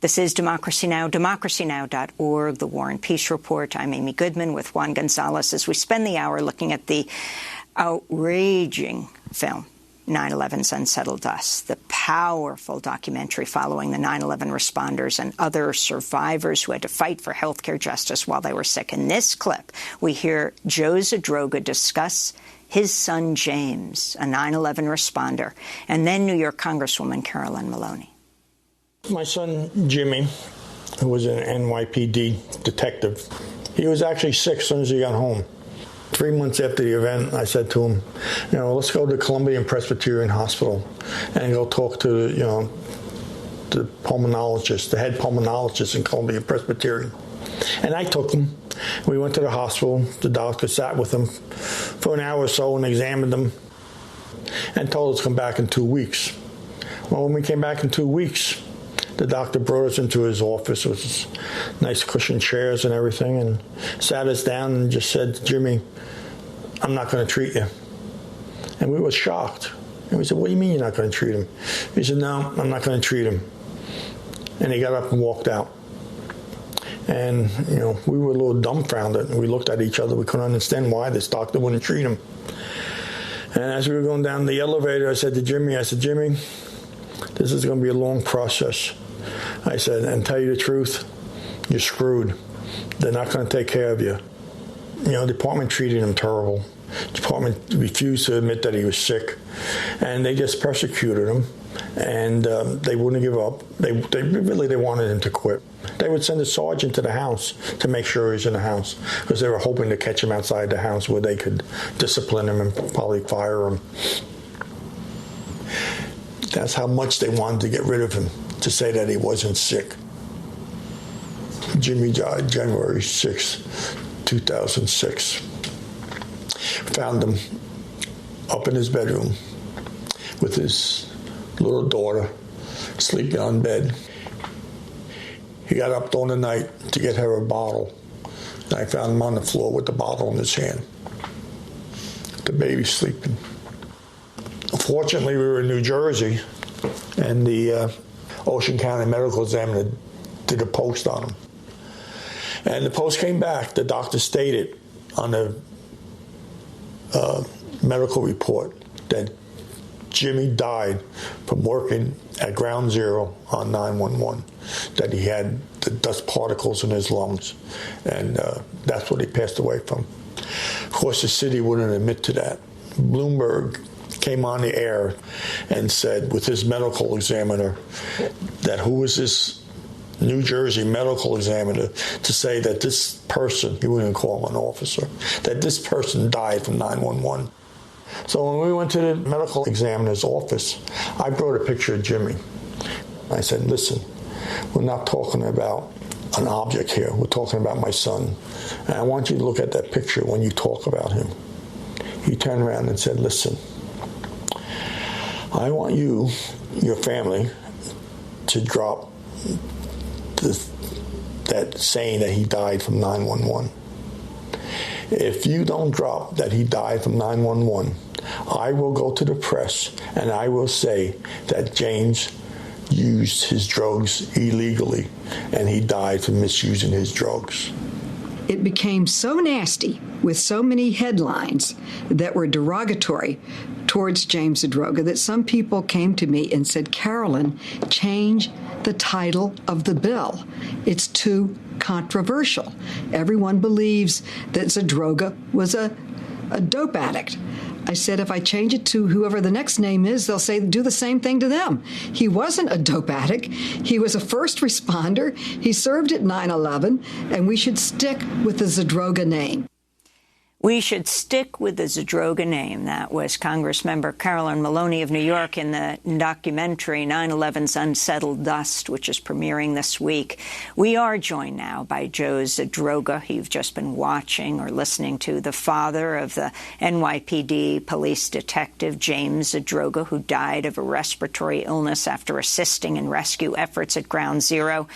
[SPEAKER 1] This is Democracy Now!, democracynow.org, The War and Peace Report. I'm Amy Goodman with Juan Gonzalez as we spend the hour looking at the outraging film, 9/11's Unsettled Dust, the powerful documentary following the 9/11 responders and other survivors who had to fight for health care justice while they were sick. In this clip, we hear Joe Zadroga discuss his son James, a 9/11 responder, and then New York Congresswoman Carolyn Maloney.
[SPEAKER 10] My son Jimmy, who was an NYPD detective, he was actually sick as soon as he got home. 3 months after the event, I said to him, let's go to Columbian Presbyterian Hospital and go talk to, the pulmonologist, the head pulmonologist in Columbian Presbyterian. And I took him. We went to the hospital. The doctor sat with him for an hour or so and examined him and told us to come back in 2 weeks. Well, when we came back in 2 weeks, the doctor brought us into his office with nice cushioned chairs and everything and sat us down and just said, Jimmy, I'm not going to treat you. And we were shocked. And we said, what do you mean you're not going to treat him? He said, no, I'm not going to treat him. And he got up and walked out. And, we were a little dumbfounded. We looked at each other. We couldn't understand why this doctor wouldn't treat him. And as we were going down the elevator, I said to Jimmy, this is going to be a long process. I said, and tell you the truth, you're screwed. They're not going to take care of you. The department treated him terrible. The department refused to admit that he was sick. And they just persecuted him. and they wouldn't give up. They wanted him to quit. They would send a sergeant to the house to make sure he was in the house, because they were hoping to catch him outside the house where they could discipline him and probably fire him. That's how much they wanted to get rid of him, to say that he wasn't sick. Jimmy died January 6, 2006. Found him up in his bedroom with his little daughter sleeping on bed. He got up during the night to get her a bottle, and I found him on the floor with the bottle in his hand. The baby sleeping. Fortunately, we were in New Jersey, and the Ocean County Medical Examiner did a post on him. And the post came back. The doctor stated on the medical report that Jimmy died from working at Ground Zero on 911, that he had the dust particles in his lungs, and that's what he passed away from. Of course, the city wouldn't admit to that. Bloomberg came on the air and said, with his medical examiner, that who was this New Jersey medical examiner to say that this person, he wouldn't even call him an officer, that this person died from 911. So when we went to the medical examiner's office, I brought a picture of Jimmy. I said, listen, we're not talking about an object here. We're talking about my son. And I want you to look at that picture when you talk about him. He turned around and said, listen, I want you, your family, to drop that saying that he died from 911. If you don't drop that he died from 911, I will go to the press and I will say that James used his drugs illegally and he died from misusing his drugs.
[SPEAKER 15] It became so nasty with so many headlines that were derogatory towards James Zadroga that some people came to me and said, Carolyn, change the title of the bill. It's too controversial. Everyone believes that Zadroga was a dope addict. I said, if I change it to whoever the next name is, they'll say, do the same thing to them. He wasn't a dope addict. He was a first responder. He served at 9/11, and we should stick with the Zadroga name.
[SPEAKER 1] We should stick with the Zadroga name. That was Congressmember Carolyn Maloney of New York in the documentary 9/11's Unsettled Dust, which is premiering this week. We are joined now by Joe Zadroga. You've just been watching or listening to the father of the NYPD police detective, James Zadroga, who died of a respiratory illness after assisting in rescue efforts at Ground Zero.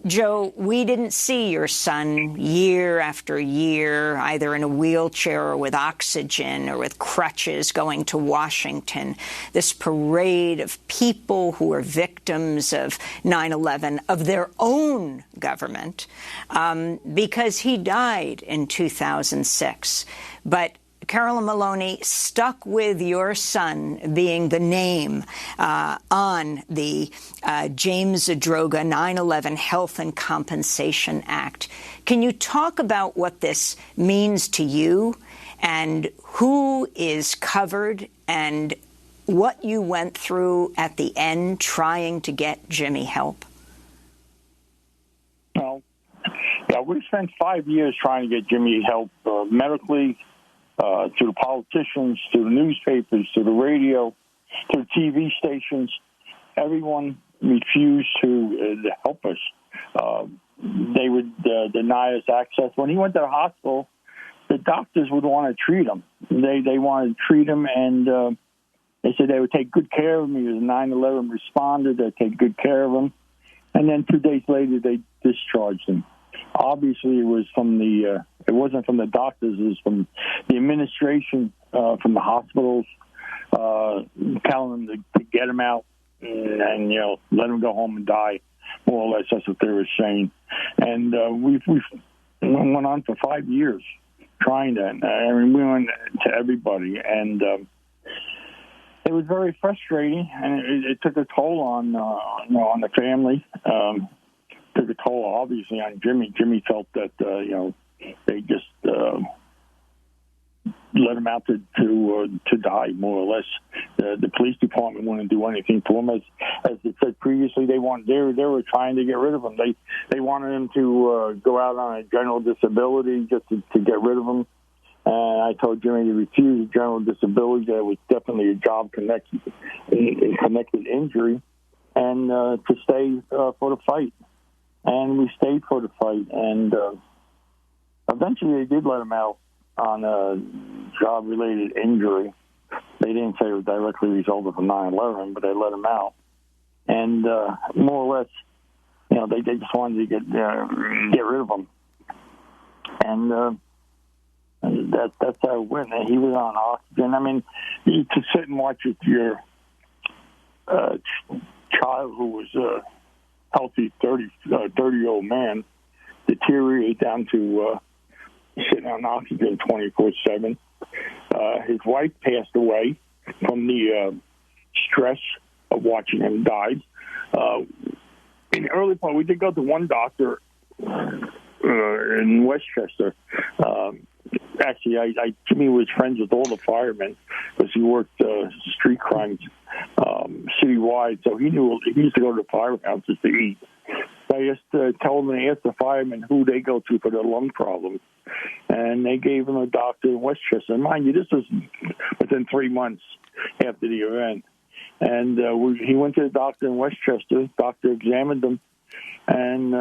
[SPEAKER 1] Joe, we didn't see your son year after year, either in a wheelchair or with oxygen or with crutches going to Washington. This parade of people who are victims of 9/11, of their own government, because he died in 2006. But Carolyn Maloney stuck with your son being the name on the James Zadroga 9/11 Health and Compensation Act. Can you talk about what this means to you and who is covered and what you went through at the end trying to get Jimmy help?
[SPEAKER 11] Well, yeah, we spent 5 years trying to get Jimmy help medically, to the politicians, to the newspapers, to the radio, to the TV stations. Everyone refused to help us. They would deny us access. When he went to the hospital, the doctors would want to treat him. They wanted to treat him, and they said they would take good care of him. He was a 9/11 responder. They'd take good care of him. And then 2 days later, they discharged him. Obviously, it was from the. It wasn't from the doctors. It was from the administration, from the hospitals, telling them to get him out and let him go home and die. More or less, that's what they were saying. And we went on for 5 years trying that. I mean, we went to everybody, and it was very frustrating, and it took a toll on the family. Took a toll, obviously, on Jimmy. Jimmy felt that they just let him out to die, more or less. The police department wouldn't do anything for him. As it said previously, they were trying to get rid of him. They wanted him to go out on a general disability just to get rid of him. And I told Jimmy to refuse a general disability. That was definitely a job-connected injury, and to stay for the fight. And we stayed for the fight. And eventually they did let him out on a job-related injury. They didn't say it was directly resulted from 9/11, but they let him out. And more or less, they just wanted to get rid of him. And that's how it went. And he was on oxygen. I mean, to sit and watch your child who was a healthy 30-year-old man deteriorate down to sitting on oxygen 24/7. His wife passed away from the stress of watching him die. In the early part, we did go to one doctor in Westchester. Actually, Jimmy was friends with all the firemen because he worked street crimes citywide, so he used to go to the firehouses to eat. So I just told him to ask the firemen who they go to for their lung problems, and they gave him a doctor in Westchester. And mind you, this was within 3 months after the event. And he went to the doctor in Westchester. The doctor examined him, and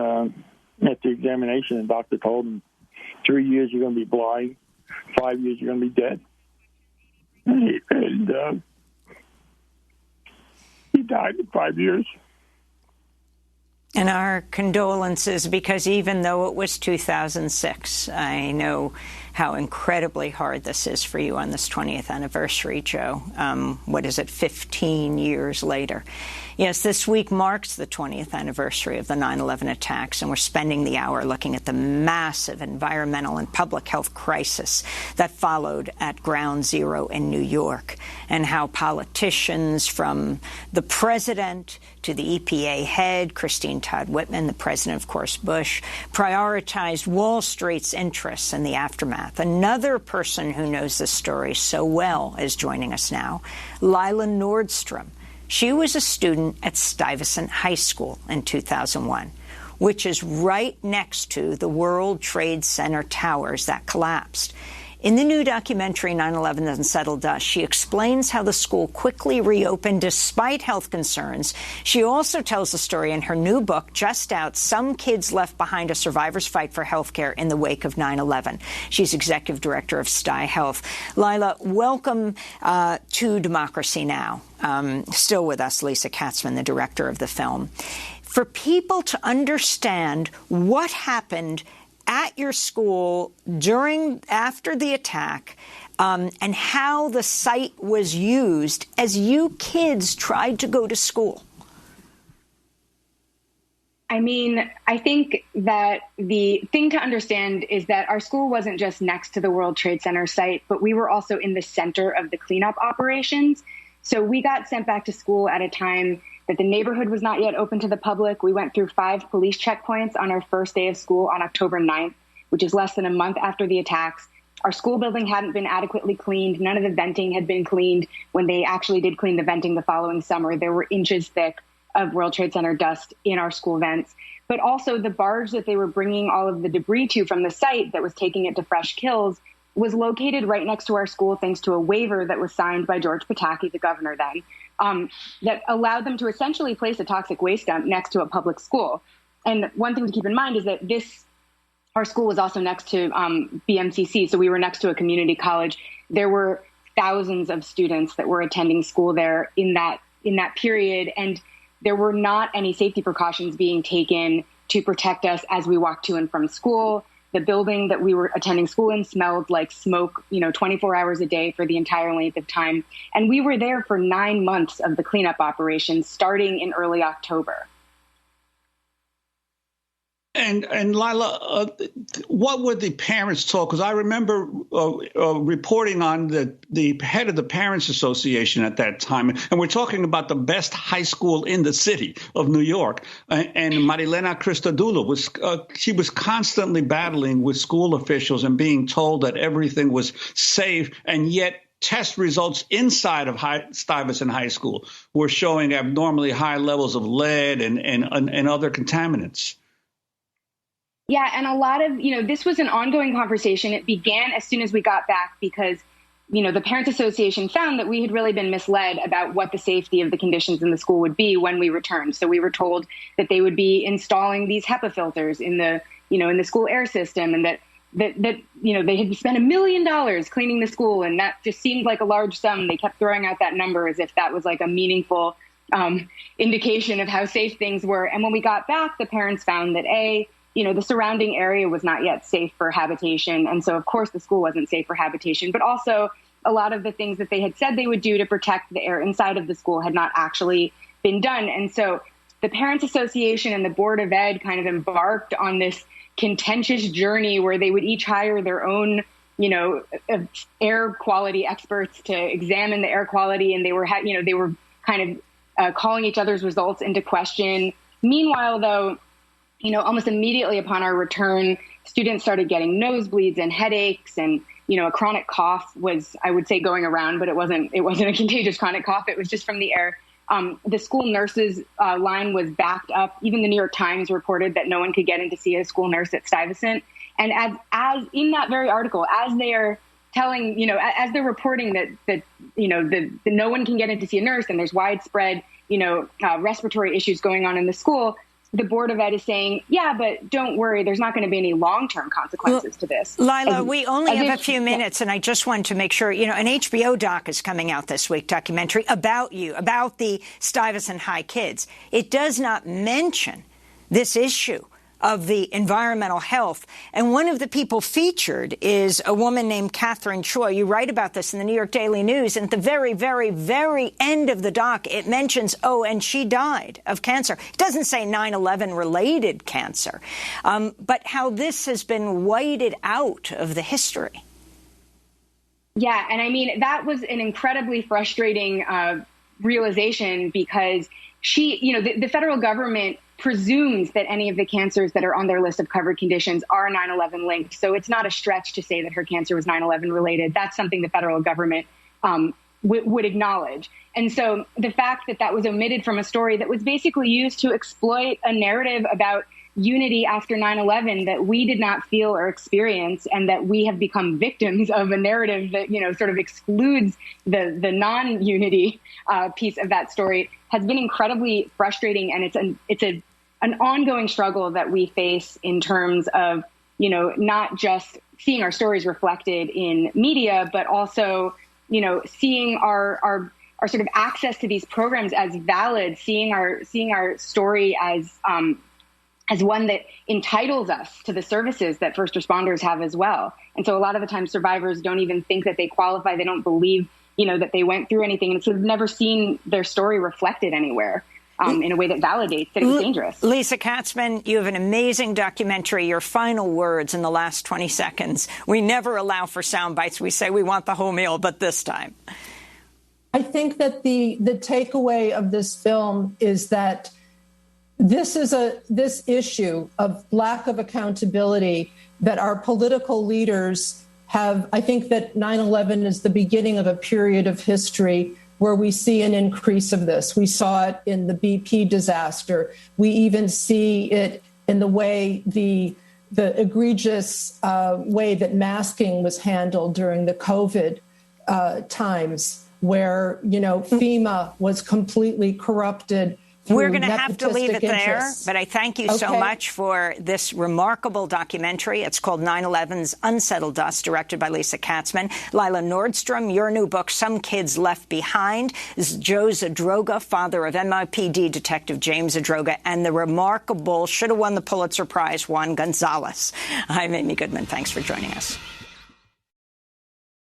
[SPEAKER 11] after examination, the doctor told him, 3 years you're going to be blind, 5 years you're going to be dead. And he died in 5 years.
[SPEAKER 1] And our condolences, because even though it was 2006, I know how incredibly hard this is for you on this 20th anniversary, Joe. What is it, 15 years later? Yes, this week marks the 20th anniversary of the 9/11 attacks, and we're spending the hour looking at the massive environmental and public health crisis that followed at Ground Zero in New York, and how politicians from the president to the EPA head, Christine Todd Whitman, the president, of course, Bush, prioritized Wall Street's interests in the aftermath. Another person who knows this story so well is joining us now, Lila Nordstrom. She was a student at Stuyvesant High School in 2001, which is right next to the World Trade Center towers that collapsed. In the new documentary, 9/11 Unsettled Dust, she explains how the school quickly reopened despite health concerns. She also tells the story in her new book, just out, Some Kids Left Behind, A Survivor's Fight for Healthcare in the Wake of 9/11. She's executive director of Stye Health. Lila, welcome to Democracy Now! Still with us, Lisa Katzman, the director of the film. For people to understand what happened at your school after the attack, and how the site was used as you kids tried to go to school.
[SPEAKER 12] I mean, I think that the thing to understand is that our school wasn't just next to the World Trade Center site, but we were also in the center of the cleanup operations. So we got sent back to school at a time that the neighborhood was not yet open to the public. We went through 5 police checkpoints on our first day of school on October 9th, which is less than a month after the attacks. Our school building hadn't been adequately cleaned. None of the venting had been cleaned. When they actually did clean the venting the following summer, there were inches thick of World Trade Center dust in our school vents. But also the barge that they were bringing all of the debris to from the site that was taking it to Fresh Kills was located right next to our school, thanks to a waiver that was signed by George Pataki, the governor then, that allowed them to essentially place a toxic waste dump next to a public school. And one thing to keep in mind is that our school was also next to BMCC, so we were next to a community college. There were thousands of students that were attending school there in that period, and there were not any safety precautions being taken to protect us as we walked to and from school. The building that we were attending school in smelled like smoke, 24 hours a day for the entire length of time. And we were there for 9 months of the cleanup operations, starting in early October.
[SPEAKER 9] And Lila, what would the parents talk? Because I remember reporting on the head of the Parents Association at that time, and we're talking about the best high school in the city of New York. And Marilena Christodoulou she was constantly battling with school officials and being told that everything was safe, and yet test results inside of Stuyvesant High School were showing abnormally high levels of lead and other contaminants.
[SPEAKER 12] Yeah, and a lot of, this was an ongoing conversation. It began as soon as we got back because, the Parents Association found that we had really been misled about what the safety of the conditions in the school would be when we returned. So we were told that they would be installing these HEPA filters in the, in the school air system, and that they had spent $1 million cleaning the school, and that just seemed like a large sum. They kept throwing out that number as if that was like a meaningful indication of how safe things were. And when we got back, the parents found that the surrounding area was not yet safe for habitation. And so, of course, the school wasn't safe for habitation, but also a lot of the things that they had said they would do to protect the air inside of the school had not actually been done. And so the Parents Association and the Board of Ed kind of embarked on this contentious journey where they would each hire their own, air quality experts to examine the air quality. And they were kind of calling each other's results into question. Meanwhile, though, almost immediately upon our return, students started getting nosebleeds and headaches, and, a chronic cough was, I would say, going around, but it wasn't a contagious chronic cough. It was just from the air. The school nurses line was backed up. Even the New York Times reported that no one could get in to see a school nurse at Stuyvesant. And as in that very article, as they are telling, as they're reporting that no one can get in to see a nurse and there's widespread, respiratory issues going on in the school, the Board of Ed is saying, yeah, but don't worry, there's not going to be any long-term consequences to this.
[SPEAKER 1] Lila, we only have a few minutes, and I just wanted to make sure, an HBO doc is coming out this week, documentary about you, about the Stuyvesant High kids. It does not mention this issue of the environmental health. And one of the people featured is a woman named Catherine Choi. You write about this in the New York Daily News. And at the very, very, very end of the doc, it mentions, and she died of cancer. It doesn't say 9/11 related cancer, but how this has been whited out of the history.
[SPEAKER 12] Yeah, and I mean, that was an incredibly frustrating realization because the federal government presumes that any of the cancers that are on their list of covered conditions are 9/11 linked. So it's not a stretch to say that her cancer was 9/11 related. That's something the federal government would acknowledge. And so the fact that that was omitted from a story that was basically used to exploit a narrative about unity after 9/11 that we did not feel or experience, and that we have become victims of a narrative that, sort of excludes the non-unity piece of that story, has been incredibly frustrating. And it's an ongoing struggle that we face in terms of, not just seeing our stories reflected in media, but also, seeing our sort of access to these programs as valid, seeing our story as one that entitles us to the services that first responders have as well. And so a lot of the time survivors don't even think that they qualify. They don't believe, that they went through anything. And so they've never seen their story reflected anywhere in a way that validates that it was dangerous.
[SPEAKER 1] Lisa Katzman, you have an amazing documentary. Your final words in the last 20 seconds. We never allow for sound bites. We say we want the whole meal, but this time.
[SPEAKER 6] I think that the takeaway of this film is that this issue of lack of accountability that our political leaders have. I think that 9/11 is the beginning of a period of history where we see an increase of this. We saw it in the BP disaster. We even see it in the way the egregious way that masking was handled during the COVID times, where FEMA was completely corrupted.
[SPEAKER 1] We're going to have to leave it there, but I thank you so much for this remarkable documentary. It's called 9/11's Unsettled Dust, directed by Lisa Katzman. Lila Nordstrom, your new book, Some Kids Left Behind, is Joe Zadroga, father of NYPD Detective James Zadroga, and the remarkable, should have won the Pulitzer Prize, Juan Gonzalez. I'm Amy Goodman. Thanks for joining us.